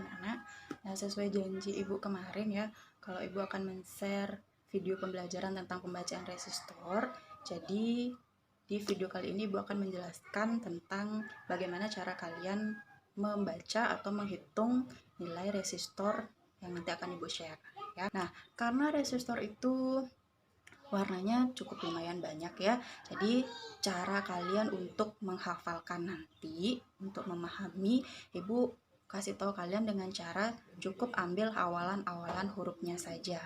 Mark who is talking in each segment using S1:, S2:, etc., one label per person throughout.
S1: anak-anak. Nah, sesuai janji Ibu kemarin ya, kalau Ibu akan men-share video pembelajaran tentang pembacaan resistor. Jadi di video kali ini Ibu akan menjelaskan tentang bagaimana cara kalian membaca atau menghitung nilai resistor yang nanti akan Ibu share ya. Nah, karena resistor itu warnanya cukup lumayan banyak ya, jadi cara kalian untuk menghafalkan nanti, untuk memahami, Ibu kasih tahu kalian dengan cara cukup ambil awalan-awalan hurufnya saja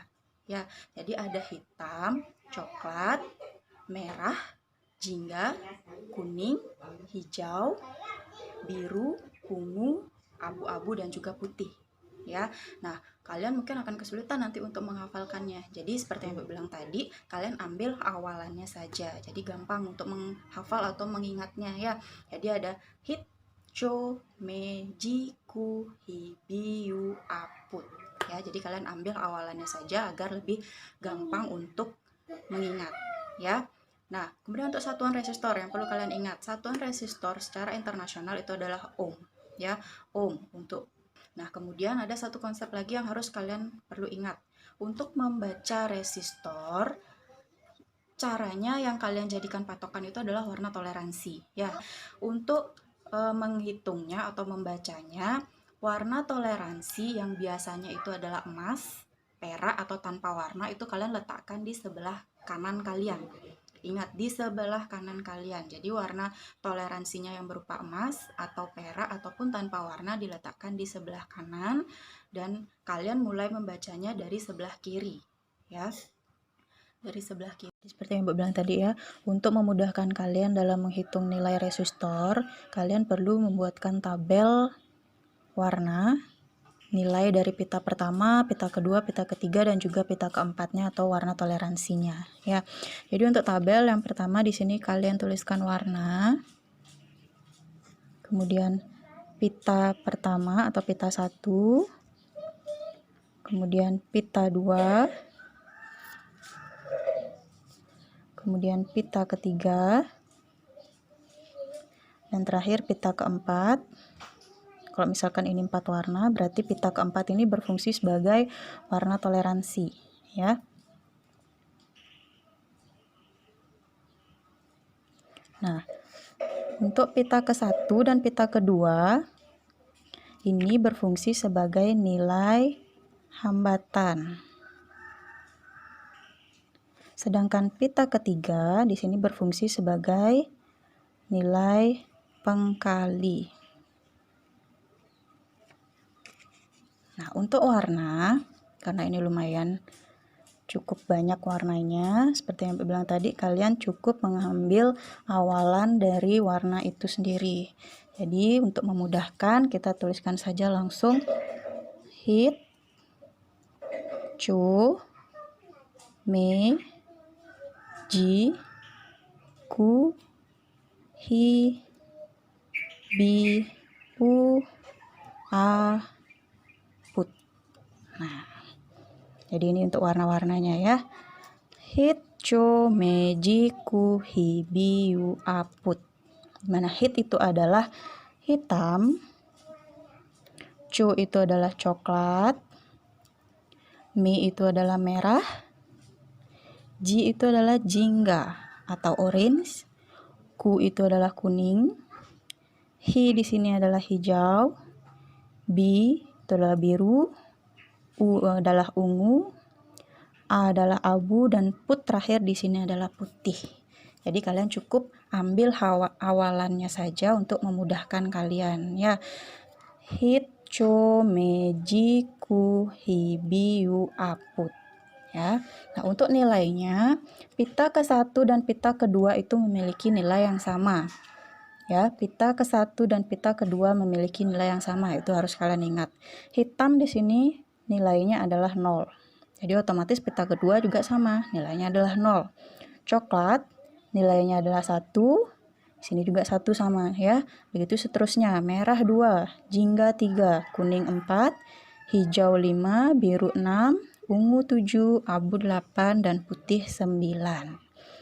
S1: ya. Jadi ada hitam, coklat, merah, jingga, kuning, hijau, biru, ungu, abu-abu, dan juga putih ya. Nah, kalian mungkin akan kesulitan nanti untuk menghafalkannya. Jadi seperti yang Ibu bilang tadi, kalian ambil awalannya saja. Jadi gampang untuk menghafal atau mengingatnya ya. Jadi ada hit, cho, me, ji, ku, hi, bi, yu, aput ya. Jadi kalian ambil awalannya saja agar lebih gampang untuk mengingat ya. Nah, kemudian untuk satuan resistor yang perlu kalian ingat, satuan resistor secara internasional itu adalah ohm ya, ohm untuk. Nah, kemudian ada satu konsep lagi yang harus kalian perlu ingat. Untuk membaca resistor, caranya yang kalian jadikan patokan itu adalah warna toleransi ya. Untuk menghitungnya atau membacanya, warna toleransi yang biasanya itu adalah emas, perak atau tanpa warna itu kalian letakkan di sebelah kanan kalian. Ingat, di sebelah kanan kalian. Jadi warna toleransinya yang berupa emas atau perak ataupun tanpa warna diletakkan di sebelah kanan, dan kalian mulai membacanya dari sebelah kiri ya. Dari sebelah kiri. Seperti yang Ibu bilang tadi ya, untuk memudahkan kalian dalam menghitung nilai resistor, kalian perlu membuatkan tabel warna nilai dari pita pertama, pita kedua, pita ketiga, dan juga pita keempatnya atau warna toleransinya ya. Jadi untuk tabel yang pertama di sini kalian tuliskan warna, kemudian pita pertama atau pita 1, kemudian pita 2, kemudian pita ketiga, dan terakhir pita keempat. Kalau misalkan ini 4 warna, berarti pita keempat ini berfungsi sebagai warna toleransi ya. Nah, untuk pita ke-1 dan pita kedua ini berfungsi sebagai nilai hambatan. Sedangkan pita ketiga di sini berfungsi sebagai nilai pengkali. Nah, untuk warna, karena ini lumayan cukup banyak warnanya, seperti yang bilang tadi, kalian cukup mengambil awalan dari warna itu sendiri. Jadi untuk memudahkan, kita tuliskan saja langsung hit, cho, me, ji, ku, hi, bi, u, a, put. Nah, jadi ini untuk warna-warnanya ya. Hit, cho, me, ji, ku, hi, bi, yu, a, put. Dimana hit itu adalah hitam, cho itu adalah coklat, me itu adalah merah, ji itu adalah jingga atau orange, ku itu adalah kuning, hi di sini adalah hijau, bi itu adalah biru, u adalah ungu, a adalah abu, dan put terakhir di sini adalah putih. Jadi kalian cukup ambil awalannya saja untuk memudahkan kalian ya. Hit, cho, me, ji, ku, hi, bi, yu, a, put ya. Nah, untuk nilainya, pita ke-1 dan pita kedua itu memiliki nilai yang sama ya. Pita ke-1 dan pita kedua memiliki nilai yang sama, itu harus kalian ingat. Hitam di sini nilainya adalah 0. Jadi otomatis pita kedua juga sama, nilainya adalah 0. Coklat nilainya adalah 1. Sini juga 1 sama ya. Begitu seterusnya. Merah 2, jingga 3, kuning 4, hijau 5, biru 6, ungu 7, abu 8, dan putih 9.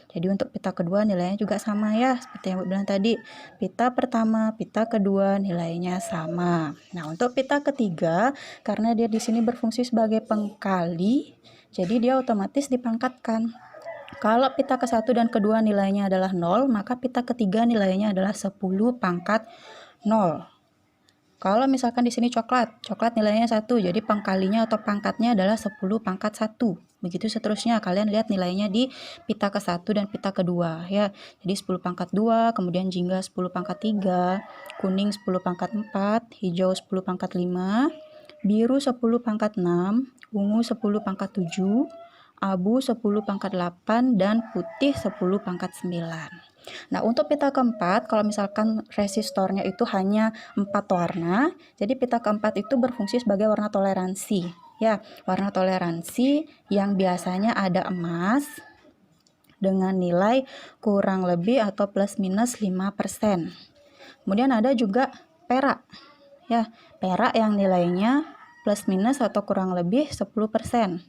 S1: Jadi untuk pita kedua nilainya juga sama ya, seperti yang Ibu bilang tadi. Pita pertama, pita kedua nilainya sama. Nah, untuk pita ketiga, karena dia di sini berfungsi sebagai pengkali, jadi dia otomatis dipangkatkan. Kalau pita ke-1 dan kedua nilainya adalah 0, maka pita ketiga nilainya adalah 10 pangkat 0. Kalau misalkan di sini coklat nilainya 1, jadi pengkalinya atau pangkatnya adalah 10 pangkat 1. Begitu seterusnya, kalian lihat nilainya di pita ke-1 dan pita kedua ya. Jadi 10 pangkat 2, kemudian jingga 10 pangkat 3, kuning 10 pangkat 4, hijau 10 pangkat 5, biru 10 pangkat 6, ungu 10 pangkat 7, abu 10 pangkat 8, dan putih 10 pangkat 9. Nah, untuk pita keempat, kalau misalkan resistornya itu hanya 4 warna, jadi pita keempat itu berfungsi sebagai warna toleransi. Ya, warna toleransi yang biasanya ada emas dengan nilai kurang lebih atau plus minus 5%. Kemudian ada juga perak. Ya, perak yang nilainya plus minus atau kurang lebih 10%.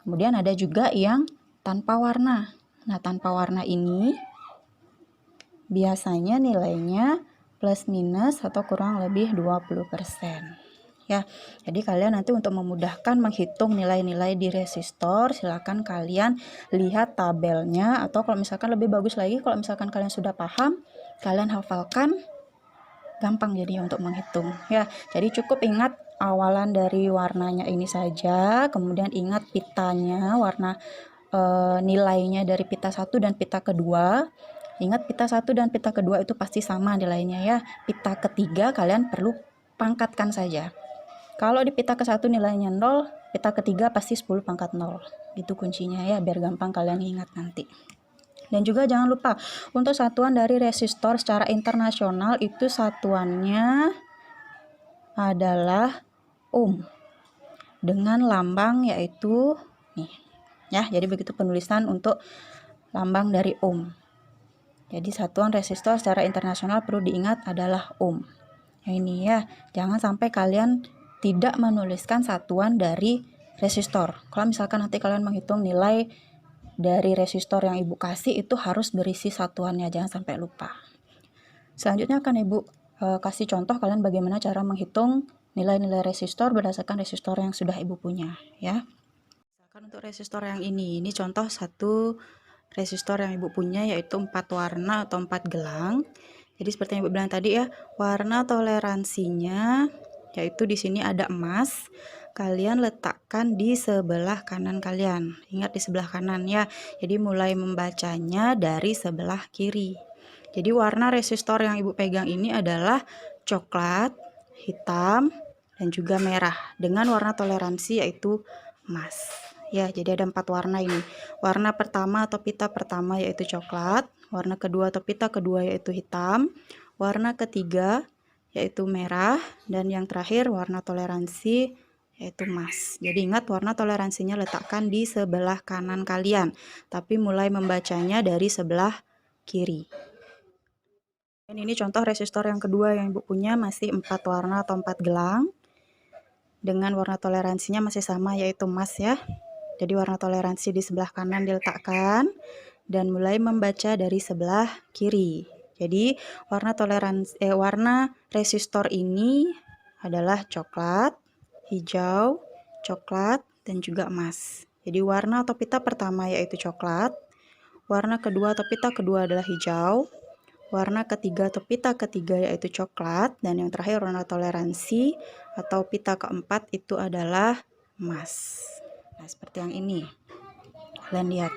S1: Kemudian ada juga yang tanpa warna. Nah, tanpa warna ini biasanya nilainya plus minus atau kurang lebih 20%. Ya, jadi kalian nanti untuk memudahkan menghitung nilai-nilai di resistor, silakan kalian lihat tabelnya, atau kalau misalkan lebih bagus lagi, kalau misalkan kalian sudah paham, kalian hafalkan, gampang jadinya untuk menghitung. Ya, jadi cukup ingat awalan dari warnanya ini saja, kemudian ingat pitanya, warna nilainya dari pita 1 dan pita kedua. Ingat, pita 1 dan pita kedua itu pasti sama nilainya ya. Pita ketiga kalian perlu pangkatkan saja. Kalau di pita ke-1 nilainya 0, pita ketiga pasti 10 pangkat 0. Itu kuncinya ya, biar gampang kalian ingat nanti. Dan juga jangan lupa, untuk satuan dari resistor secara internasional itu satuannya adalah ohm. Dengan lambang yaitu nih. Ya, jadi begitu penulisan untuk lambang dari ohm. Jadi satuan resistor secara internasional perlu diingat adalah ohm. Nah, ini ya, jangan sampai kalian tidak menuliskan satuan dari resistor. Kalau misalkan nanti kalian menghitung nilai dari resistor yang Ibu kasih, itu harus berisi satuannya, jangan sampai lupa. Selanjutnya akan Ibu kasih contoh kalian bagaimana cara menghitung nilai-nilai resistor berdasarkan resistor yang sudah Ibu punya ya. Misalkan untuk resistor yang ini contoh satu resistor yang Ibu punya, yaitu 4 warna atau 4 gelang. Jadi seperti yang Ibu bilang tadi ya, warna toleransinya yaitu di sini ada emas. Kalian letakkan di sebelah kanan kalian. Ingat, di sebelah kanan ya. Jadi mulai membacanya dari sebelah kiri. Jadi warna resistor yang Ibu pegang ini adalah coklat, hitam, dan juga merah dengan warna toleransi yaitu emas. Ya, jadi ada 4 warna ini. Warna pertama atau pita pertama yaitu coklat, warna kedua atau pita kedua yaitu hitam, warna ketiga yaitu merah, dan yang terakhir warna toleransi yaitu emas. Jadi ingat, warna toleransinya letakkan di sebelah kanan kalian, tapi mulai membacanya dari sebelah kiri. Dan ini contoh resistor yang kedua yang Ibu punya, masih 4 warna atau 4 gelang dengan warna toleransinya masih sama yaitu emas ya. Jadi warna toleransi di sebelah kanan diletakkan dan mulai membaca dari sebelah kiri. Jadi warna resistor ini adalah coklat, hijau, coklat, dan juga emas. Jadi warna atau pita pertama yaitu coklat, warna kedua atau pita kedua adalah hijau, warna ketiga atau pita ketiga yaitu coklat, dan yang terakhir warna toleransi atau pita keempat itu adalah emas. Nah, seperti yang ini. Kalian lihat,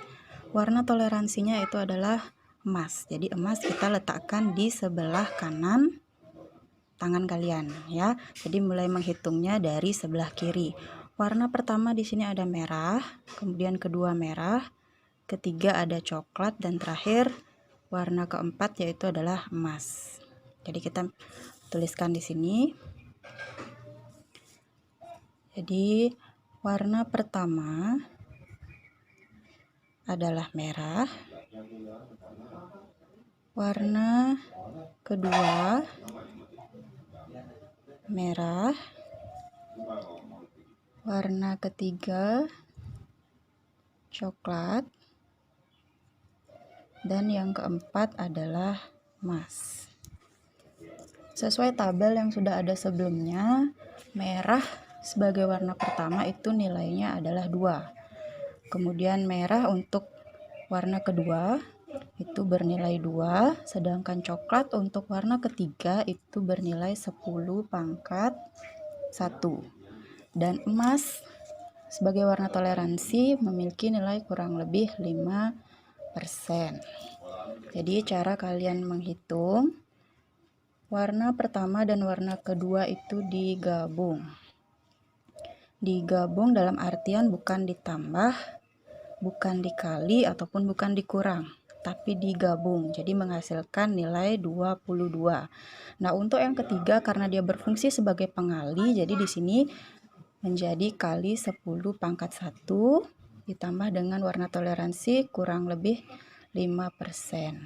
S1: warna toleransinya itu adalah emas. Jadi emas kita letakkan di sebelah kanan tangan kalian ya. Jadi mulai menghitungnya dari sebelah kiri. Warna pertama di sini ada merah, kemudian kedua merah, ketiga ada coklat, dan terakhir warna keempat yaitu adalah emas. Jadi kita tuliskan di sini. Jadi warna pertama adalah merah, warna kedua merah, warna ketiga coklat, dan yang keempat adalah emas. Sesuai tabel yang sudah ada sebelumnya, merah sebagai warna pertama itu nilainya adalah 2. Kemudian merah untuk warna kedua itu bernilai 2, sedangkan coklat untuk warna ketiga itu bernilai 10 pangkat 1. Dan emas sebagai warna toleransi memiliki nilai kurang lebih 5%. Jadi cara kalian menghitung warna pertama dan warna kedua itu digabung. Digabung dalam artian bukan ditambah, bukan dikali, ataupun bukan dikurang, tapi digabung. Jadi menghasilkan nilai 22. Nah, untuk yang ketiga karena dia berfungsi sebagai pengali, jadi di sini menjadi kali 10 pangkat 1 ditambah dengan warna toleransi kurang lebih 5%.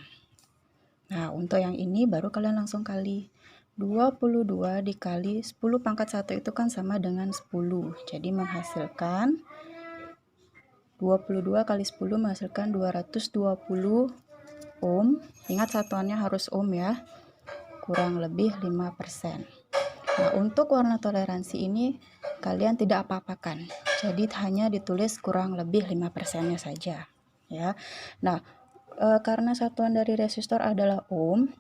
S1: Nah, untuk yang ini baru kalian langsung kali. 22 dikali 10 pangkat 1 itu kan sama dengan 10. Jadi menghasilkan 22 kali 10 menghasilkan 220 ohm. Ingat satuannya harus ohm ya. Kurang lebih 5%. Nah, untuk warna toleransi ini kalian tidak apa-apakan. Jadi hanya ditulis kurang lebih 5%-nya saja ya. Nah, karena satuan dari resistor adalah ohm,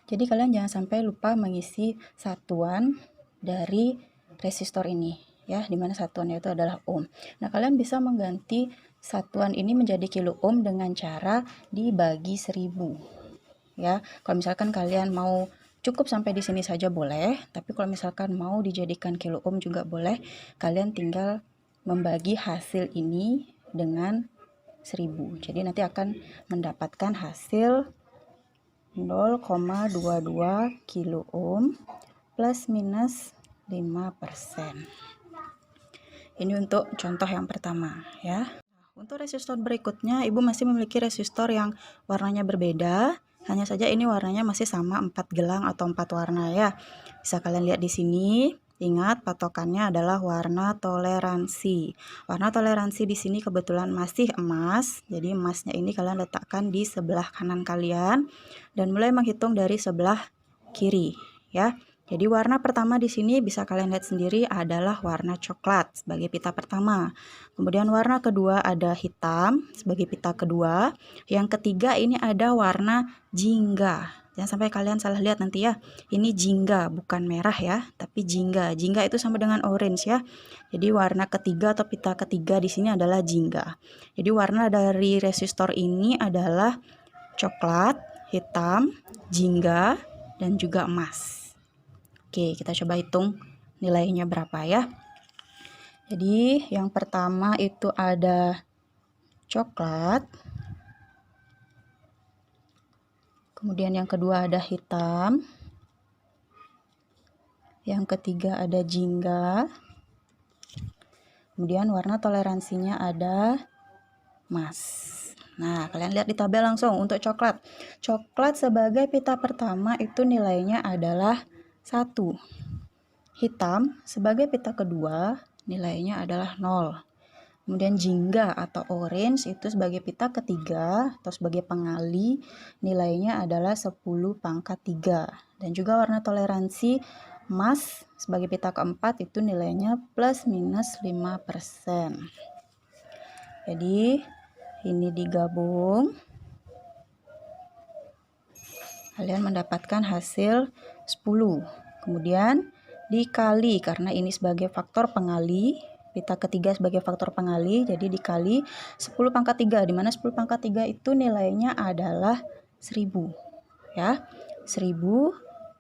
S1: jadi kalian jangan sampai lupa mengisi satuan dari resistor ini ya, dimana satuannya itu adalah ohm. Nah, kalian bisa mengganti satuan ini menjadi kilo ohm dengan cara dibagi 1000 ya. Kalau misalkan kalian mau cukup sampai di sini saja boleh, tapi kalau misalkan mau dijadikan kilo ohm juga boleh. Kalian tinggal membagi hasil ini dengan 1000. Jadi nanti akan mendapatkan hasil 0,22 kilo ohm plus minus 5%. Ini untuk contoh yang pertama ya. Untuk resistor berikutnya, Ibu masih memiliki resistor yang warnanya berbeda. Hanya saja ini warnanya masih sama 4 gelang atau 4 warna ya. Bisa kalian lihat di sini. Ingat, patokannya adalah warna toleransi. Warna toleransi di sini kebetulan masih emas. Jadi emasnya ini kalian letakkan di sebelah kanan kalian dan mulai menghitung dari sebelah kiri ya. Jadi warna pertama di sini bisa kalian lihat sendiri adalah warna coklat sebagai pita pertama. Kemudian warna kedua ada hitam sebagai pita kedua. Yang ketiga ini ada warna jingga. Jangan sampai kalian salah lihat nanti ya. Ini jingga, bukan merah ya, tapi jingga. Jingga itu sama dengan orange ya. Jadi warna ketiga atau pita ketiga di sini adalah jingga. Jadi warna dari resistor ini adalah coklat, hitam, jingga, dan juga emas. Oke, kita coba hitung nilainya berapa ya. Jadi yang pertama itu ada coklat. Kemudian yang kedua ada hitam. Yang ketiga ada jingga. Kemudian warna toleransinya ada emas. Nah, kalian lihat di tabel langsung untuk coklat. Coklat sebagai pita pertama itu nilainya adalah 1. Hitam sebagai pita kedua nilainya adalah 0. Kemudian jingga atau orange itu sebagai pita ketiga atau sebagai pengali nilainya adalah 10 pangkat 3. Dan juga warna toleransi emas sebagai pita keempat itu nilainya plus minus 5%. Jadi ini digabung, kalian mendapatkan hasil 10. Kemudian dikali, karena ini sebagai faktor pengali, pita ketiga sebagai faktor pengali, jadi dikali 10 pangkat 3, di mana 10 pangkat 3 itu nilainya adalah 1000 ya. 1000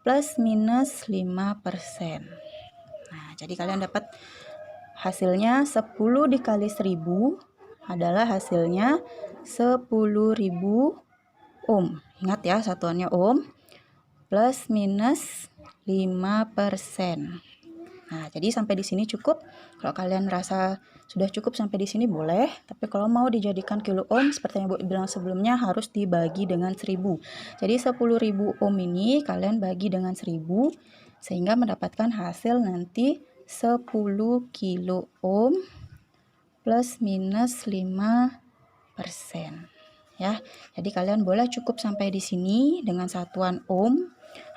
S1: plus minus 5%. Nah, jadi kalian dapat hasilnya 10 dikali 1000 adalah hasilnya 10.000 ohm. Ingat ya, satuannya ohm plus minus 5%. Nah, jadi sampai di sini cukup. Kalau kalian merasa sudah cukup sampai di sini boleh, tapi kalau mau dijadikan kilo ohm seperti yang Ibu bilang sebelumnya harus dibagi dengan 1000. Jadi 10.000 ohm ini kalian bagi dengan 1000 sehingga mendapatkan hasil nanti 10 kilo ohm plus minus 5%. ya. Jadi kalian boleh cukup sampai di sini dengan satuan ohm,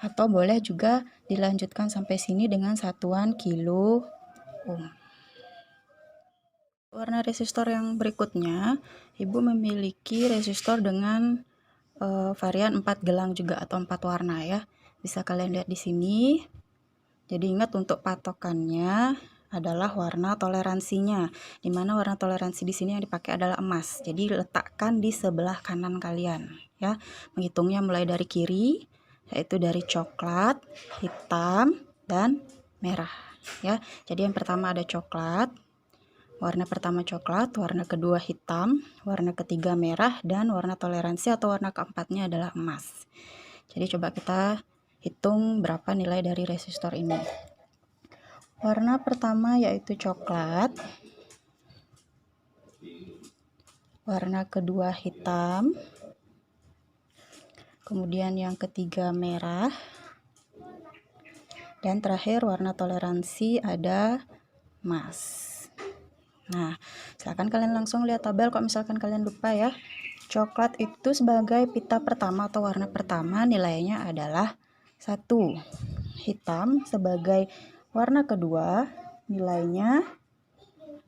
S1: atau boleh juga dilanjutkan sampai sini dengan satuan kilo ohm. Warna resistor yang berikutnya, Ibu memiliki resistor dengan varian 4 gelang juga atau 4 warna ya. Bisa kalian lihat di sini. Jadi ingat untuk patokannya adalah warna toleransinya. Dimana warna toleransi di sini yang dipakai adalah emas. Jadi letakkan di sebelah kanan kalian ya. Menghitungnya mulai dari kiri, yaitu dari coklat, hitam, dan merah ya. Jadi yang pertama ada coklat. Warna pertama coklat, warna kedua hitam, warna ketiga merah, dan warna toleransi atau warna keempatnya adalah emas. Jadi coba kita hitung berapa nilai dari resistor ini. Warna pertama yaitu coklat, warna kedua hitam, kemudian yang ketiga merah, dan terakhir warna toleransi ada emas. Nah, silakan kalian langsung lihat tabel kalau misalkan kalian lupa ya. Coklat itu sebagai pita pertama atau warna pertama nilainya adalah 1. Hitam sebagai warna kedua nilainya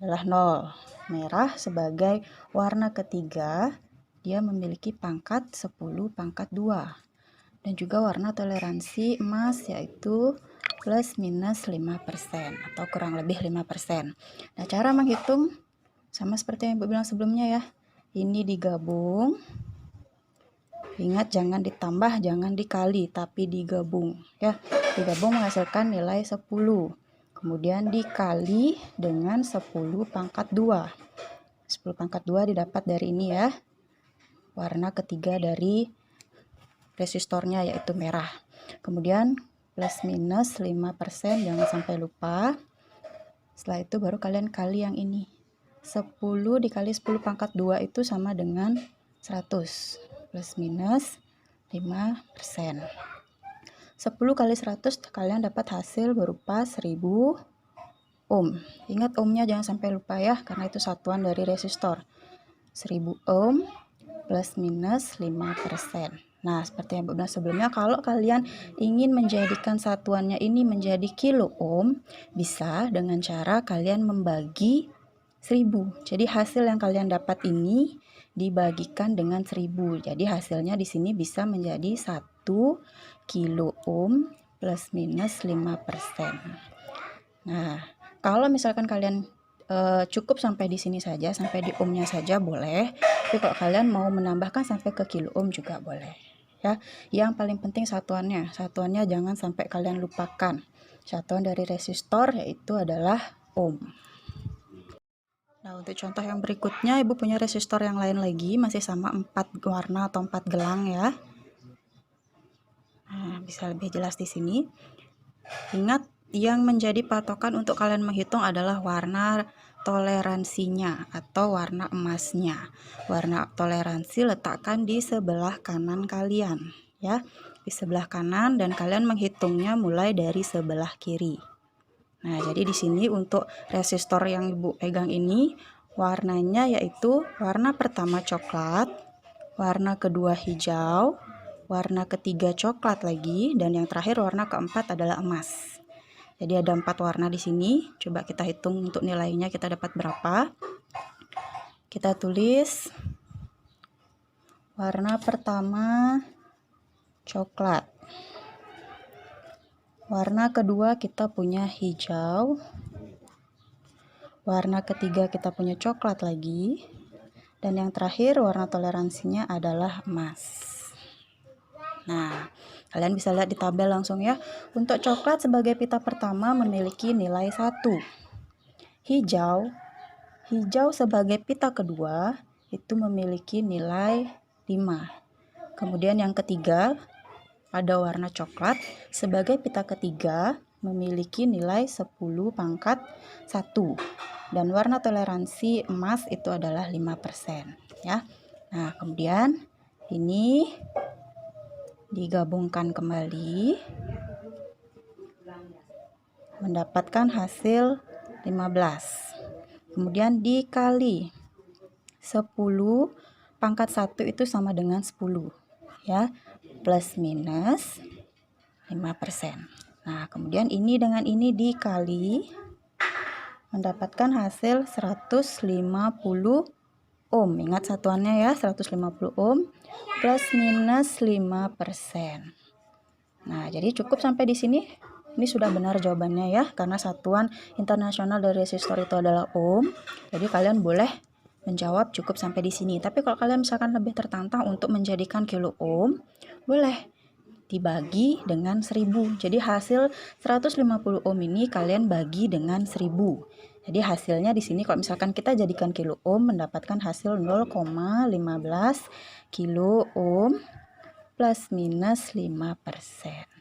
S1: adalah 0. Merah sebagai warna ketiga dia memiliki pangkat 10 pangkat 2. Dan juga warna toleransi emas yaitu plus minus 5% atau kurang lebih 5%. Nah, cara menghitung sama seperti yang Ibu bilang sebelumnya ya. Ini digabung. Ingat jangan ditambah, jangan dikali, tapi digabung ya. Digabung menghasilkan nilai 10. Kemudian dikali dengan 10 pangkat 2. 10 pangkat 2 didapat dari ini ya. Warna ketiga dari resistornya yaitu merah. Kemudian plus minus 5%, jangan sampai lupa. Setelah itu baru kalian kali yang ini. 10 dikali 10 pangkat 2 itu sama dengan 100. Plus minus 5%. 10 kali 100 kalian dapat hasil berupa 1000 ohm. Ingat ohmnya jangan sampai lupa ya, karena itu satuan dari resistor. 1000 ohm plus minus 5%. Nah, seperti yang bilang sebelumnya, kalau kalian ingin menjadikan satuannya ini menjadi kilo ohm, bisa dengan cara kalian membagi 1000. Jadi hasil yang kalian dapat ini dibagikan dengan 1000. Jadi hasilnya di sini bisa menjadi 1 kilo ohm plus minus 5%. Nah, kalau misalkan kalian cukup sampai di sini saja, sampai di ohmnya saja boleh. Tapi kalau kalian mau menambahkan sampai ke kilo ohm juga boleh ya. Yang paling penting satuannya jangan sampai kalian lupakan. Satuan dari resistor yaitu adalah ohm. Nah, untuk contoh yang berikutnya, Ibu punya resistor yang lain lagi, masih sama 4 warna atau 4 gelang ya. Nah, bisa lebih jelas di sini. Ingat, yang menjadi patokan untuk kalian menghitung adalah warna toleransinya atau warna emasnya. Warna toleransi letakkan di sebelah kanan kalian ya, di sebelah kanan, dan kalian menghitungnya mulai dari sebelah kiri. Nah, jadi di sini untuk resistor yang Ibu pegang ini warnanya yaitu warna pertama coklat, warna kedua hijau, warna ketiga coklat lagi, dan yang terakhir warna keempat adalah emas. Jadi ada 4 warna di sini. Coba kita hitung untuk nilainya kita dapat berapa. Kita tulis warna pertama coklat. Warna kedua kita punya hijau. Warna ketiga kita punya coklat lagi. Dan yang terakhir warna toleransinya adalah emas. Nah, kalian bisa lihat di tabel langsung ya. Untuk coklat sebagai pita pertama memiliki nilai 1. Hijau sebagai pita kedua itu memiliki nilai 5. Kemudian yang ketiga pada warna coklat sebagai pita ketiga memiliki nilai 10 pangkat 1. Dan warna toleransi emas itu adalah 5% ya. Nah, kemudian ini digabungkan kembali mendapatkan hasil 15. Kemudian dikali 10 pangkat 1 itu sama dengan 10 ya, plus minus 5%. Nah, kemudian ini dengan ini dikali, mendapatkan hasil 150 ohm. Ingat satuannya ya, 150 ohm plus minus 5%. Nah, jadi cukup sampai di sini. Ini sudah benar jawabannya ya, karena satuan internasional dari resistor itu adalah ohm. Jadi kalian boleh menjawab cukup sampai di sini. Tapi kalau kalian misalkan lebih tertantang untuk menjadikan kilo ohm, boleh dibagi dengan 1000. Jadi hasil 150 ohm ini kalian bagi dengan 1000. Jadi hasilnya di sini kalau misalkan kita jadikan kilo ohm, mendapatkan hasil 0,15 kilo ohm plus minus 5%.